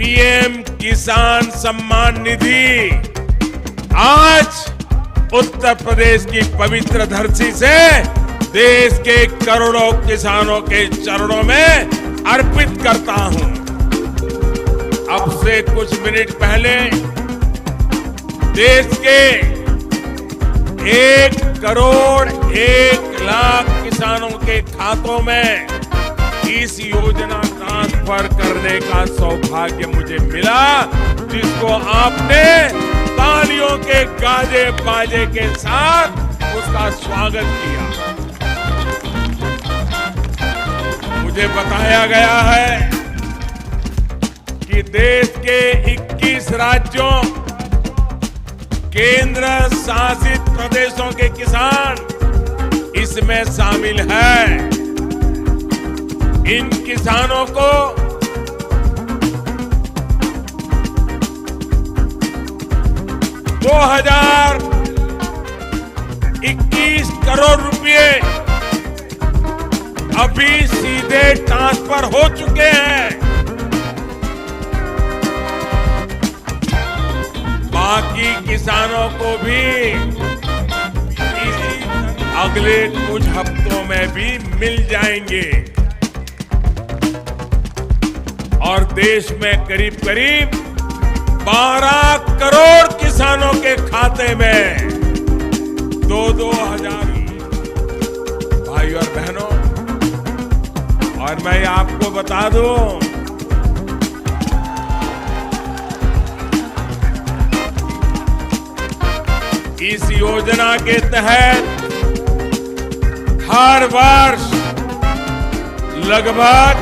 PM किसान सम्मान निधि आज उत्तर प्रदेश की पवित्र धरती से देश के करोड़ों किसानों के चरणों में अर्पित करता हूं। अब से कुछ मिनट पहले देश के 1 करोड़ 1 लाख किसानों के खातों में इस योजना ट्रांसफर करने का सौभाग्य मुझे मिला, जिसको आपने तालियों के गाजे बाजे के साथ उसका स्वागत किया। मुझे बताया गया है कि देश के 21 राज्यों, केंद्र शासित प्रदेशों के किसान इसमें शामिल हैं। इन किसानों को 2021 करोड़ रुपए अभी सीधे ट्रांसफर हो चुके हैं। बाकी किसानों को भी अगले कुछ हफ्तों में भी मिल जाएंगे और देश में करीब करीब 12 करोड़ किसानों के खाते में 2-2 हजार भाई और बहनों। और मैं आपको बता दूं, इस योजना के तहत हर वर्ष लगभग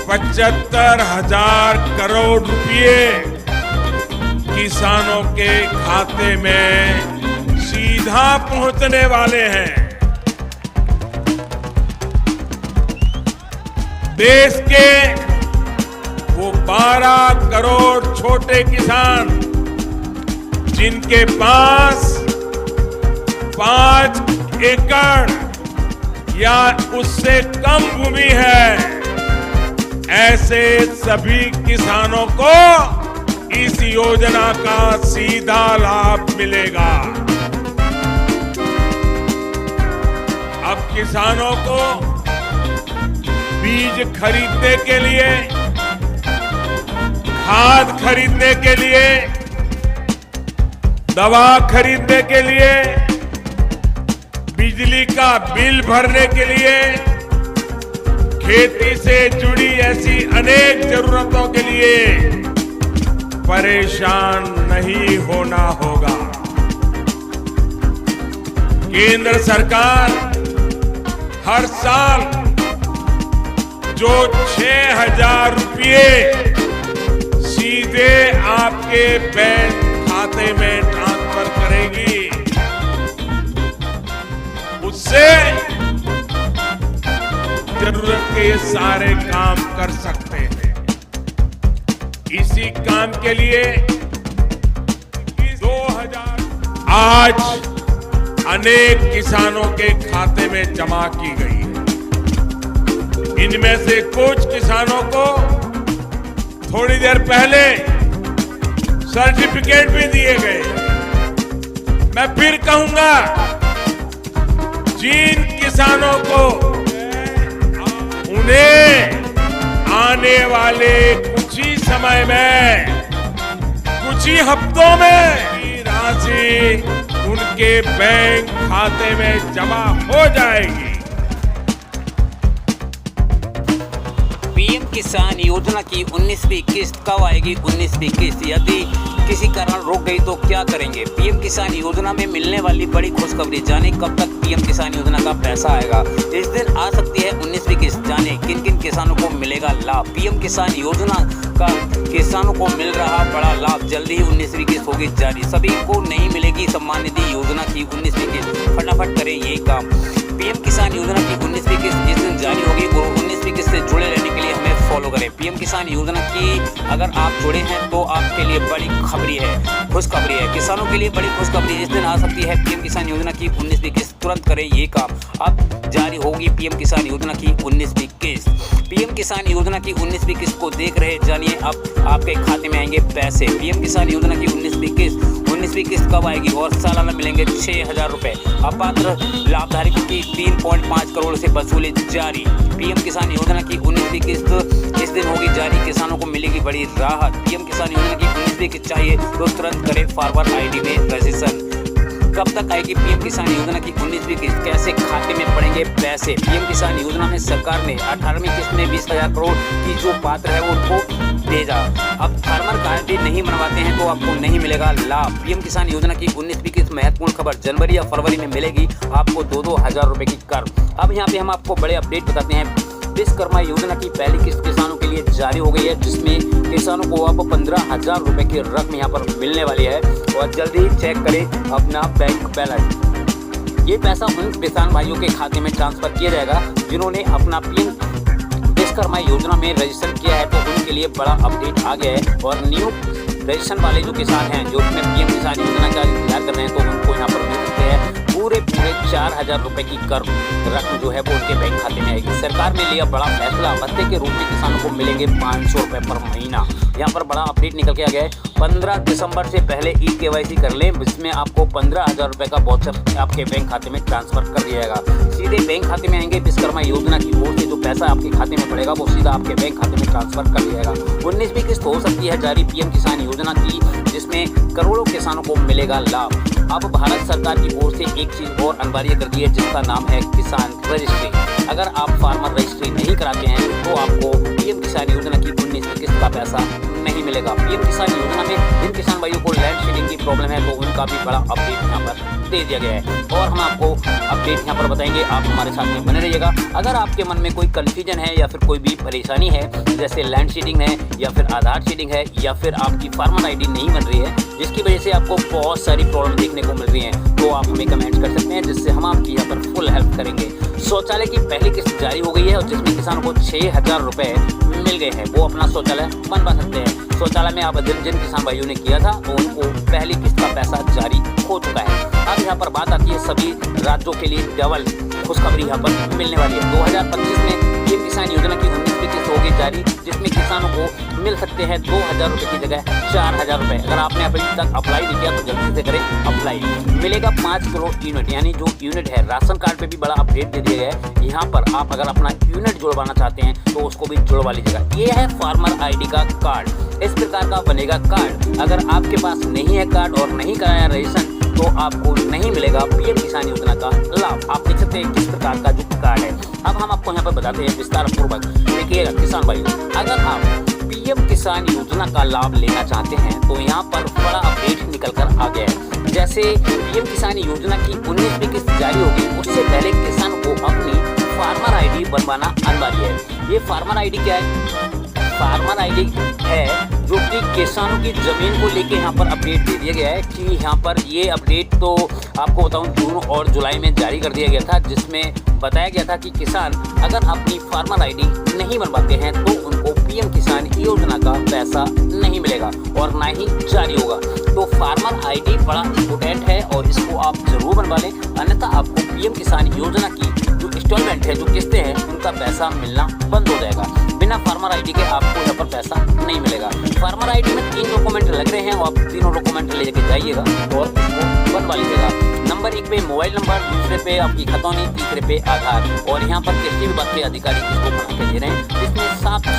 75,000 करोड़ रुपए किसानों के खाते में सीधा पहुंचने वाले हैं। देश के वो 12 करोड़ छोटे किसान जिनके पास 5 एकड़ या उससे कम भूमि है, ऐसे सभी किसानों को इस योजना का सीधा लाभ मिलेगा। अब किसानों को बीज खरीदने के लिए, खाद खरीदने के लिए, दवा खरीदने के लिए, बिजली का बिल भरने के लिए, खेती से जुड़ी ऐसी अनेक जरूरतों के लिए परेशान नहीं होना होगा। केंद्र सरकार हर साल जो 6,000 रुपये सीधे आपके बैंक खाते में ट्रांसफर करेगी, उससे जरूरत के सारे काम कर सकते हैं। इसी काम के लिए 2000 आज अनेक किसानों के खाते में जमा की गई है। इनमें से कुछ किसानों को थोड़ी देर पहले सर्टिफिकेट भी दिए गए। मैं फिर कहूंगा, जिन किसानों को उन्हें आने वाले कुछ ही समय में, कुछ ही हफ्तों में राशि उनके बैंक खाते में जमा हो जाएगी। पीएम किसान योजना की 19वीं किस्त कब आएगी? 19वीं किस्त यदि किसी कारण रुक गई तो क्या करेंगे? पीएम किसान योजना में मिलने वाली बड़ी खुशखबरी, जाने कब तक पीएम किसान योजना का पैसा आएगा। इस दिन आ सकती है 19वीं किस्त, जाने किन किन किसानों को मिलेगा लाभ। पीएम किसान योजना का किसानों को मिल रहा बड़ा लाभ, जल्दी ही 19वीं किस्त होगी जारी। सभी को नहीं मिलेगी सम्मान निधि योजना की 19वीं किस्त, फटाफट करें ये काम। पीएम किसान योजना की 19वीं किस्त जिस दिन जारी होगी, 19वीं किस्त से जुड़े रहने के लिए हमें फॉलो करें। पीएम किसान योजना की अगर आप जुड़े हैं तो आपके लिए बड़ी खबरी है, खुशखबरी है, किसानों के लिए बड़ी खुशखबरी इस दिन आ सकती है। पीएम किसान योजना की 19वीं किस्त तुरंत करें ये काम, अब जारी होगी पीएम किसान योजना की 19वीं किस्त। पीएम किसान योजना की 19वीं किस्त को देख रहे जानिए अब आपके खाते में आएंगे पैसे। पीएम किसान योजना की 19वीं किस्त कब आएगी और सालाना मिलेंगे 6,000 रुपए। अपात्र लाभधारकों की 3.5 करोड़ से वसूली जारी। पीएम किसान योजना की 19वीं किस्त इस दिन होगी जारी, किसानों को मिलेगी बड़ी राहत। पीएम किसान योजना की 19वीं किस्त चाहिए तो तुरंत करें फार्मर आईडी में रजिस्ट्रेशन। कब तक आएगी पीएम किसान योजना की 19वीं किस्त, कैसे खाते में पड़ेंगे पैसे? पीएम किसान योजना में सरकार ने 18वीं किस्त में 20,000 करोड़ की जो पात्र है उनको भेजा। अब फार्मर कार्ड नहीं बनवाते हैं तो आपको नहीं मिलेगा लाभ। पीएम किसान योजना की 19वीं किस्त महत्वपूर्ण खबर, जनवरी या फरवरी में मिलेगी आपको 2-2 हज़ार रुपए की कर। अब यहाँ पे हम आपको बड़े अपडेट बताते हैं। विश्वकर्मा योजना की पहली किस्त किसानों के लिए जारी हो गई है, जिसमें किसानों को अब 15,000 रुपए की रकम यहाँ पर मिलने वाली है और जल्दी ही चेक करें अपना बैंक बैलेंस। ये पैसा उन किसान भाइयों के खाते में ट्रांसफर किया जाएगा जिन्होंने अपना पीएम विश्वकर्मा योजना में रजिस्टर किया है, तो उनके लिए बड़ा अपडेट आ गया है। और न्यू रजिस्ट्रेशन वाले जो किसान हैं जो उसमें पीएम किसान योजना का इंतजार कर रहे हैं, तो उनको यहाँ पर मिल सकते हैं पूरे 4,000 रुपए की कर रकम जो है वो उनके बैंक खाते में आएगी। सरकार ने लिया बड़ा फैसला, भत्ते के रूप में किसानों को मिलेंगे 500 रुपए पर महीना। यहाँ पर बड़ा अपडेट निकल के आ गया है। 15 दिसंबर से पहले ई-KYC कर लें, जिसमें आपको 15,000 रुपए का वाउचर आपके बैंक खाते में ट्रांसफर कर दिया जाएगा। सीधे बैंक खाते में आएंगे। विश्वकर्मा योजना की ओर से जो पैसा आपके खाते में पड़ेगा वो सीधा आपके बैंक खाते में ट्रांसफर कर दिया जाएगा। 19वीं किस्त हो सकती है जारी पीएम किसान योजना की, जिसमें करोड़ों किसानों को मिलेगा लाभ। अब भारत सरकार की ओर से एक चीज और अनिवार्य कर दी है, जिसका नाम है किसान रजिस्ट्री। अगर आप फार्मर रजिस्ट्री नहीं कराते हैं तो आपको पीएम किसान योजना की 19वीं किस्त का पैसा नहीं मिलेगा। पीएम किसान योजना में जिन किसान भाइयों को लैंड शेडिंग की प्रॉब्लम है तो उनका भी बड़ा अपडेट यहाँ पर दे दिया गया है और हम आपको अपडेट यहाँ पर बताएंगे। आप हमारे साथ में बने रहिएगा। अगर आपके मन में कोई कन्फ्यूजन है या फिर कोई भी परेशानी है, जैसे लैंड शेडिंग है या फिर आधार शेडिंग है या फिर आपकी फार्मर आईडी नहीं बन रही है, जिसकी वजह से आपको बहुत सारी प्रॉब्लम देखने को मिल रही है, तो आप हमें कमेंट कर सकते हैं, जिससे हम आपकी यहाँ पर फुल हेल्प करेंगे। शौचालय की पहली किस्त जारी हो गई है और जिसमें किसानों को 6,000 रुपए मिल गए हैं, वो अपना शौचालय बनवा सकते हैं। शौचालय में आप जिन किसान भाइयों ने किया था तो उनको पहली किस्त का पैसा जारी हो चुका है। अब यहाँ पर बात आती है सभी राज्यों के लिए डबल खुशखबरी यहाँ पर मिलने वाली है। 2025 में पीएम किसान योजना की 19वीं किस्त होगी जारी, जिसमें किसानों को मिल सकते हैं 2,000 रुपए की जगह 4,000 रुपए। अगर आपने अभी तक अप्लाई नहीं किया तो जल्दी से करें अप्लाई। मिलेगा 5 करोड़ यूनिट, यानी जो यूनिट है राशन कार्ड पे भी बड़ा अपडेट दे दिया गया है। यहाँ पर आप अगर अपना यूनिट जुड़वाना चाहते हैं तो उसको भी जुड़वा लीजिएगा। ये है फार्मर आईडी का कार्ड, इस प्रकार का बनेगा कार्ड। अगर आपके पास नहीं है कार्ड और नहीं कराया रजिस्ट्रेशन तो आपको नहीं मिलेगा पीएम किसान योजना का लाभ। आप देख सकते हैं किस प्रकार का जो कार्ड है। अब हम आपको यहाँ पर बताते हैं विस्तार पूर्वक। देखिएगा किसान भाइयों, अगर आप पीएम किसान योजना का लाभ लेना चाहते हैं तो यहाँ पर बड़ा अपडेट निकल कर आ गया है। जैसे पीएम किसान योजना की 19वीं किस्त जारी होगी, उससे पहले किसान को अपनी फार्मर आईडी बनवाना अनिवार्य है। ये फार्मर आईडी क्या है? फार्मर आईडी है जो कि किसानों की जमीन को लेके यहाँ पर अपडेट दे दिया गया है कि यहाँ पर ये अपडेट तो आपको बताऊं जून और जुलाई में जारी कर दिया गया था, जिसमें बताया गया था कि किसान अगर अपनी फार्मर आईडी नहीं बनवाते हैं तो उनको पीएम किसान योजना का पैसा नहीं मिलेगा और ना ही जारी होगा। तो फार्मर आईडी बड़ा इम्पोर्टेंट है और इसको आप जरूर बनवा लें, अन्यथा आपको पीएम किसान योजना की जो इंस्टॉलमेंट है, जो किस्तें हैं, उनका पैसा मिलना बंद हो जाएगा। बिना फार्मर आईडी के आपको यहाँ पर पैसा नहीं मिलेगा। फार्मर आईडी में 3 डॉक्यूमेंट लग रहे हैं, आप तीनों डॉक्यूमेंट लेके जाइएगा और इसको बनवा लीजिएगा। नंबर 1 पे मोबाइल नंबर, दूसरे पे आपकी खतौनी, तीसरे पे आधार। और यहाँ पर कृषि विभाग के अधिकारी इसको बना के दे रहे हैं, जिसमें साफ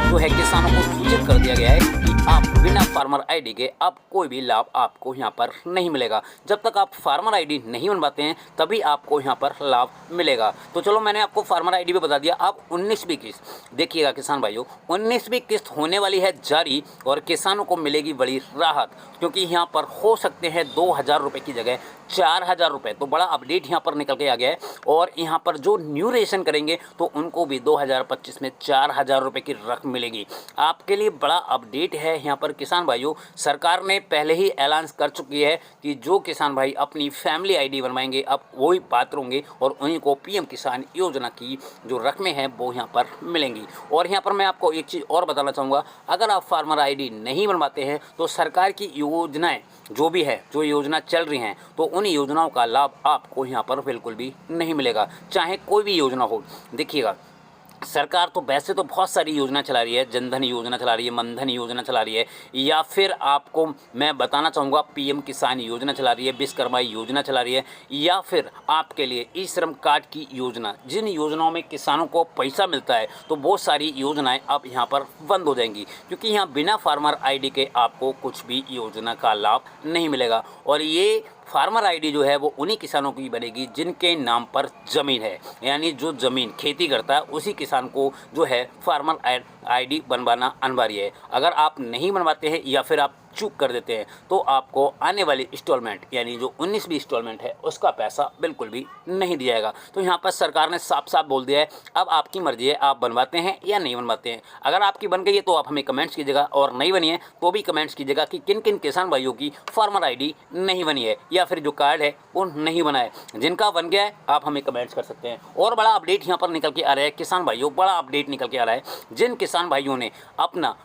जो है किसानों को सूचित कर दिया गया है कि आप बिना फार्मर आईडी के आप कोई भी लाभ आपको यहाँ पर नहीं मिलेगा। जब तक आप फार्मर आईडी नहीं बनवाते हैं तभी आपको यहाँ पर लाभ मिलेगा। तो चलो मैंने आपको फार्मर आईडी पे बता दिया। अब 19वीं किस्त देखिएगा किसान भाइयों, 19वीं किस्त होने वाली है जारी और किसानों को मिलेगी बड़ी राहत, क्योंकि यहाँ पर हो सकते हैं 2,000 रुपये की जगह 4,000 रुपये। तो बड़ा अपडेट यहाँ पर निकल के आ गया है। और यहाँ पर जो न्यू रजिस्ट्रेशन करेंगे तो उनको भी 2025 में 4,000 15,000 रुपये की रकम मिलेगी। आपके लिए बड़ा अपडेट है यहाँ पर किसान भाइयों, सरकार ने पहले ही ऐलान कर चुकी है कि जो किसान भाई अपनी फैमिली आईडी बनवाएंगे अब वही पात्र होंगे और उन्हीं को पीएम किसान योजना की जो रकमें हैं वो यहाँ पर मिलेंगी। और यहाँ पर मैं आपको एक चीज़ और बताना चाहूँगा, अगर आप फार्मर आईडी नहीं बनवाते हैं तो सरकार की योजनाएं जो भी है, जो योजना चल रही हैं, तो उन योजनाओं का लाभ आपको यहाँ पर बिल्कुल भी नहीं मिलेगा, चाहे कोई भी योजना हो। देखिएगा, सरकार तो वैसे तो बहुत सारी योजना चला रही है, जनधन योजना चला रही है, मनधन योजना चला रही है, या फिर आपको मैं बताना चाहूँगा पीएम किसान योजना चला रही है, विश्वकर्मा योजना चला रही है, या फिर आपके लिए ई श्रम कार्ड की योजना, जिन योजनाओं में किसानों को पैसा मिलता है तो बहुत सारी योजनाएं अब यहाँ पर बंद हो जाएंगी, क्योंकि यहाँ बिना फार्मर आईडी के आपको कुछ भी योजना का लाभ नहीं मिलेगा। और ये फार्मर आईडी जो है वो उन्हीं किसानों की बनेगी जिनके नाम पर ज़मीन है, यानी जो ज़मीन खेती करता है उसी किसान को जो है फार्मर आईडी बनवाना अनिवार्य है। अगर आप नहीं बनवाते हैं या फिर आप चूक कर देते हैं तो आपको आने वाली इंस्टॉलमेंट यानी जो 19वीं इंस्टॉलमेंट है उसका पैसा बिल्कुल भी नहीं दिया जाएगा। तो यहाँ पर सरकार ने साफ साफ बोल दिया है, अब आपकी मर्जी है, आप बनवाते हैं या नहीं बनवाते हैं। अगर आपकी बन गई है तो आप हमें कमेंट्स कीजिएगा, और नहीं बनी है तो भी कमेंट्स कीजिएगा कि किन किन किसान भाइयों की फार्मर आईडी नहीं बनी है या फिर जो कार्ड है वो नहीं बना है। जिनका बन गया है आप हमें कमेंट्स कर सकते हैं। और बड़ा अपडेट यहाँ पर निकल के आ रहा है किसान भाइयों, बड़ा अपडेट निकल के आ रहा है, जिन किसान भाइयों ने अपना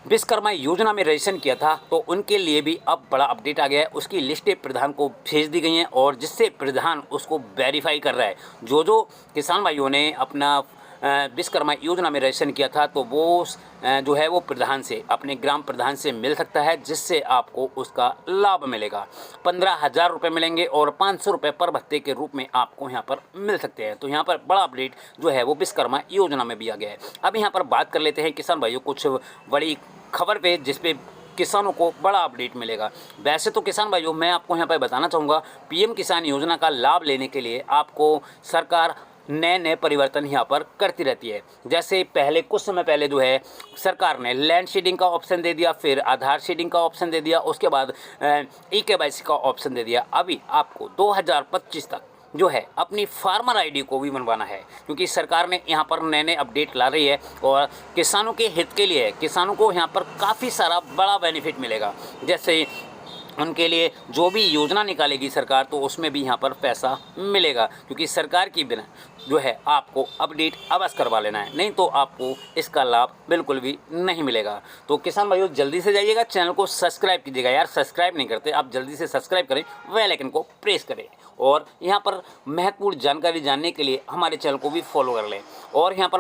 विश्वकर्मा योजना में रजिस्ट्रेशन किया था तो उनके लिए भी अब बड़ा अपडेट आ गया है। उसकी लिस्टें प्रधान को भेज दी गई हैं और जिससे प्रधान उसको वेरीफाई कर रहा है। जो किसान भाइयों ने अपना विश्वकर्मा योजना में रजिस्ट्रेशन किया था तो वो जो है वो प्रधान से, अपने ग्राम प्रधान से मिल सकता है, जिससे आपको उसका लाभ मिलेगा। 15,000 रुपये मिलेंगे और 500 रुपये पर भत्ते के रूप में आपको यहाँ पर मिल सकते हैं। तो यहाँ पर बड़ा अपडेट जो है वो विश्वकर्मा योजना में भी आ गया है। अब यहाँ पर बात कर लेते हैं किसान भाइयों कुछ बड़ी खबर पे, जिस पे किसानों को बड़ा अपडेट मिलेगा। वैसे तो किसान भाइयों मैं आपको यहाँ पर बताना चाहूँगा, पीएम किसान योजना का लाभ लेने के लिए आपको सरकार नए नए परिवर्तन यहाँ पर करती रहती है। जैसे पहले कुछ समय पहले जो है सरकार ने लैंड शेडिंग का ऑप्शन दे दिया, फिर आधार शेडिंग का ऑप्शन दे दिया, उसके बाद ई-केवाईसी का ऑप्शन दे दिया। अभी आपको 2025 तक जो है अपनी फार्मर आईडी को भी बनवाना है, क्योंकि सरकार ने यहाँ पर नए नए अपडेट ला रही है और किसानों के हित के लिए किसानों को यहाँ पर काफ़ी सारा बड़ा बेनिफिट मिलेगा। जैसे उनके लिए जो भी योजना निकालेगी सरकार तो उसमें भी यहाँ पर पैसा मिलेगा, क्योंकि सरकार की बिना जो है आपको अपडेट अवश्य करवा लेना है, नहीं तो आपको इसका लाभ बिल्कुल भी नहीं मिलेगा। तो किसान भाइयों जल्दी से जाइएगा, चैनल को सब्सक्राइब कीजिएगा। यार सब्सक्राइब नहीं करते, आप जल्दी से सब्सक्राइब करें, बेल आइकन को प्रेस करें और यहाँ पर महत्वपूर्ण जानकारी जानने के लिए हमारे चैनल को भी फॉलो कर लें। और यहाँ पर